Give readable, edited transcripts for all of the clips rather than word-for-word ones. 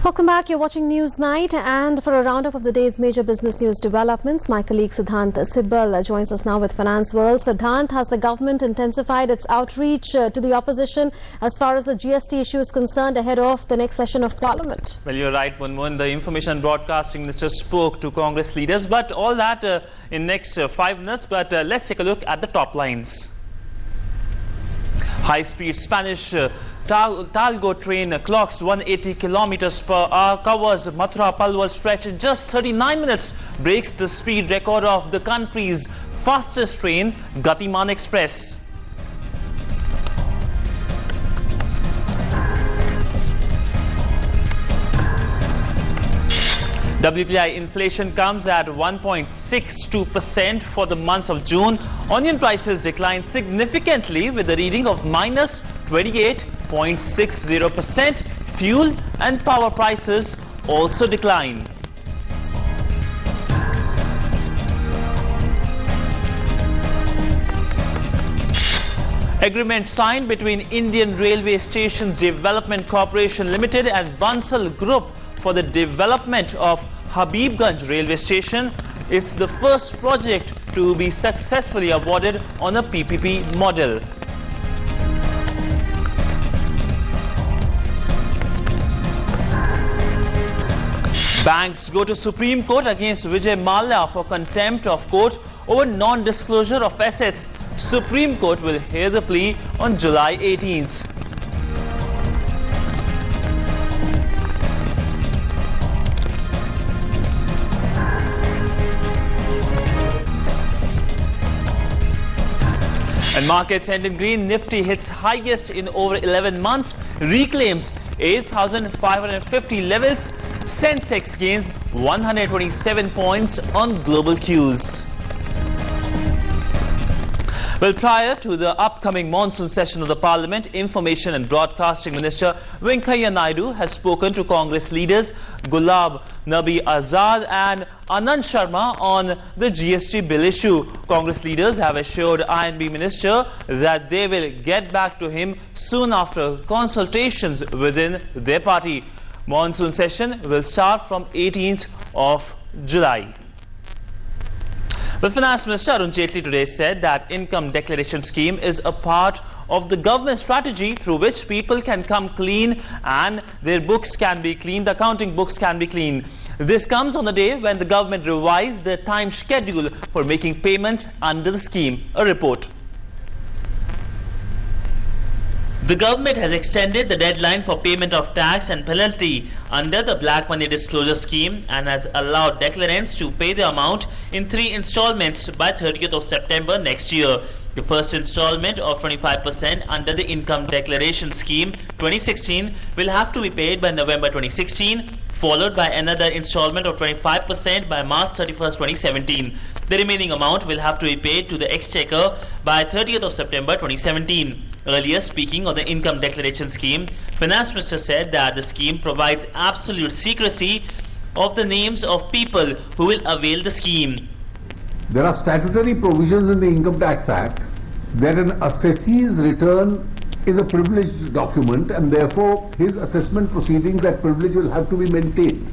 Welcome back. You're watching News Night, and for a roundup of the day's major business news developments, my colleague Sidhant Sibal joins us now with Finance World. Sidhant, has the government intensified its outreach to the opposition as far as the GST issue is concerned ahead of the next session of Parliament? Well, you're right, Munmun. The Information and Broadcasting Minister spoke to Congress leaders, but all that in next 5 minutes. But let's take a look at the top lines. High-speed Spanish Talgo train clocks 180 kilometers per hour, covers Mathura-Palwal stretch in just 39 minutes, breaks the speed record of the country's fastest train, Gatiman Express. WPI inflation comes at 1.62% for the month of June. Onion prices declined significantly with a reading of minus 28.60%. Fuel and power prices also declined. Agreement signed between Indian Railway Stations Development Corporation Limited and Bansal Group for the development of Habibganj Railway Station. It's the first project to be successfully awarded on a PPP model. Banks go to Supreme Court against Vijay Mallya for contempt of court over non-disclosure of assets. Supreme Court will hear the plea on July 18th. And markets end in green. Nifty hits highest in over 11 months, reclaims 8,550 levels. Sensex gains 127 points on global cues. Well, prior to the upcoming monsoon session of the Parliament, Information and Broadcasting Minister Venkaiah Naidu has spoken to Congress leaders Gulab Nabi Azad and Anand Sharma on the GST bill issue. Congress leaders have assured INB Minister that they will get back to him soon after consultations within their party. Monsoon session will start from 18th of July. Well, Finance Minister Arun Jaitley today said that income declaration scheme is a part of the government strategy through which people can come clean and their books can be clean, the accounting books can be clean. This comes on the day when the government revised the time schedule for making payments under the scheme. A report. The government has extended the deadline for payment of tax and penalty under the black money disclosure scheme and has allowed declarants to pay the amount in 3 installments by 30th of September next year. The first installment of 25% under the income declaration scheme 2016 will have to be paid by November 2016, followed by another installment of 25% by March 31st, 2017. The remaining amount will have to be paid to the Exchequer by 30th of September 2017. Earlier, speaking on the income declaration scheme, Finance Minister said that the scheme provides absolute secrecy of the names of people who will avail the scheme. There are statutory provisions in the Income Tax Act that an assessee's return is a privileged document and therefore his assessment proceedings, that privilege will have to be maintained.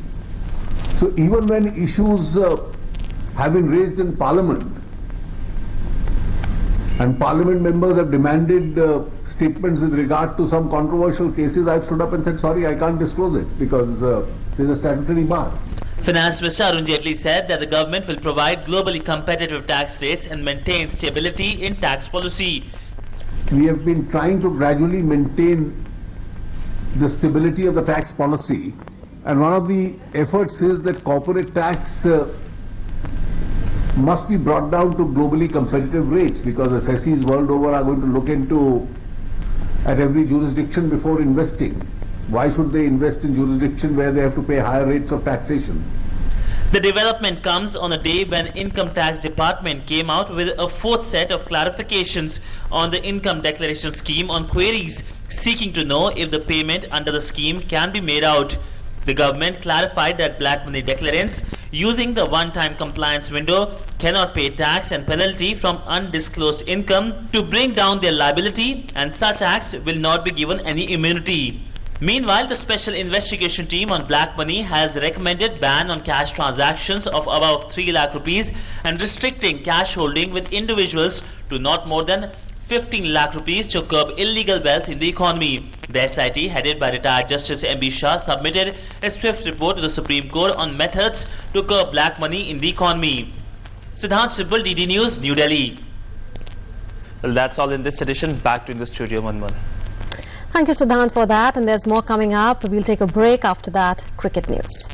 So even when issues have been raised in Parliament and Parliament members have demanded statements with regard to some controversial cases, I've stood up and said, sorry, I can't disclose it because there's a statutory bar. Finance Minister Arun Jaitley said that the government will provide globally competitive tax rates and maintain stability in tax policy. We have been trying to gradually maintain the stability of the tax policy, and one of the efforts is that corporate tax must be brought down to globally competitive rates, because assessees world over are going to look into at every jurisdiction before investing. Why should they invest in jurisdiction where they have to pay higher rates of taxation? The development comes on a day when Income Tax Department came out with a 4th set of clarifications on the income declaration scheme on queries seeking to know if the payment under the scheme can be made out. The government clarified that black money declarants using the one-time compliance window cannot pay tax and penalty from undisclosed income to bring down their liability, and such acts will not be given any immunity. Meanwhile, the Special Investigation Team on Black Money has recommended ban on cash transactions of above 3 lakh rupees and restricting cash holding with individuals to not more than 15 lakh rupees to curb illegal wealth in the economy. The SIT, headed by retired Justice M.B. Shah, submitted its 5th report to the Supreme Court on methods to curb black money in the economy. Sidhant Sibal, DD News, New Delhi. Well, that's all in this edition. Back to in the studio, Manman. Thank you, Sidhant, for that. And there's more coming up. We'll take a break. After that, cricket news.